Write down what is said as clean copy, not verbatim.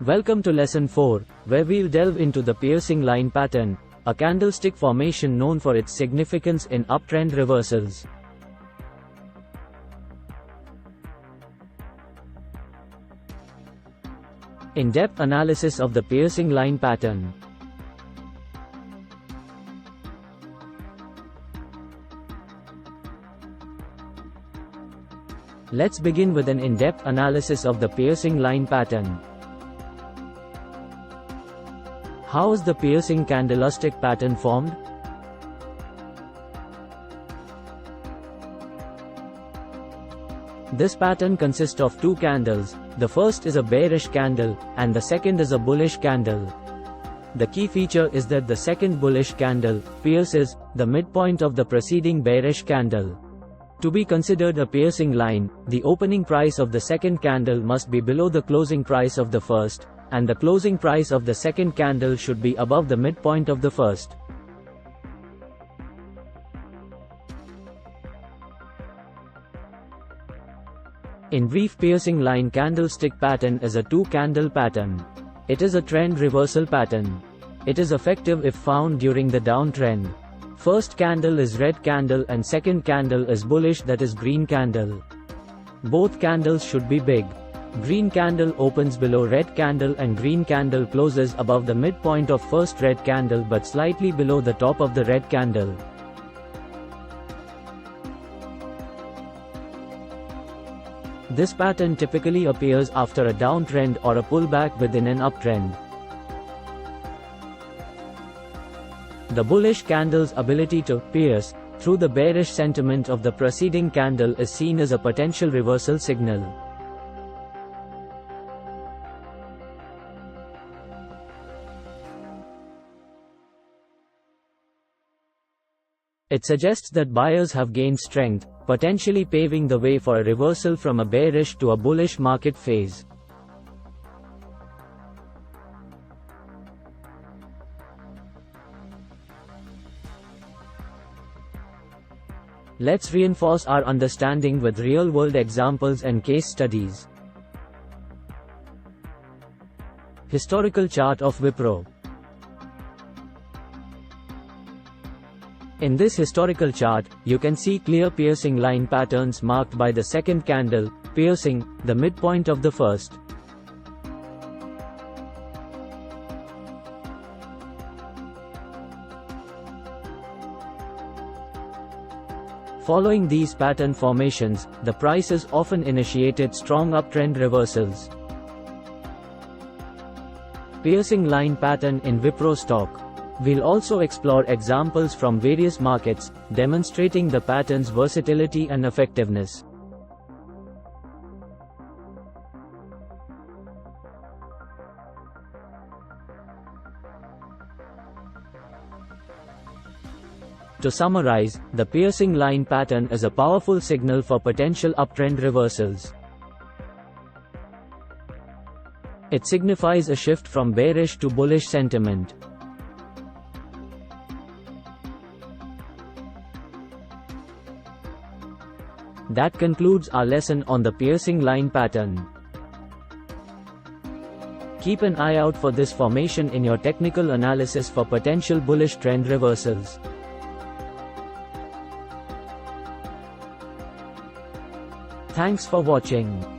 Welcome to Lesson 4, where we'll delve into the piercing line pattern, a candlestick formation known for its significance in uptrend reversals. In-depth analysis of the piercing line pattern. Let's begin with an in-depth analysis of the piercing line pattern. How is the piercing candlestick pattern formed? This pattern consists of two candles. The first is a bearish candle, and the second is a bullish candle. The key feature is that the second bullish candle pierces the midpoint of the preceding bearish candle. To be considered a piercing line, the opening price of the second candle must be below the closing price of the first, and the closing price of the second candle should be above the midpoint of the first. In brief, piercing line candlestick pattern is a two-candle pattern. It is a trend reversal pattern. It is effective if found during the downtrend. First candle is red candle and second candle is bullish, that is green candle. Both candles should be big. Green candle opens below red candle and green candle closes above the midpoint of first red candle but slightly below the top of the red candle. This pattern typically appears after a downtrend or a pullback within an uptrend. The bullish candle's ability to pierce through the bearish sentiment of the preceding candle is seen as a potential reversal signal. It suggests that buyers have gained strength, potentially paving the way for a reversal from a bearish to a bullish market phase. Let's reinforce our understanding with real-world examples and case studies. Historical chart of Wipro. In this historical chart, you can see clear piercing line patterns marked by the second candle piercing the midpoint of the first. Following these pattern formations, the prices often initiated strong uptrend reversals. Piercing line pattern in Wipro stock. We'll also explore examples from various markets, demonstrating the pattern's versatility and effectiveness. To summarize, the piercing line pattern is a powerful signal for potential uptrend reversals. It signifies a shift from bearish to bullish sentiment. That concludes our lesson on the piercing line pattern. Keep an eye out for this formation in your technical analysis for potential bullish trend reversals. Thanks for watching.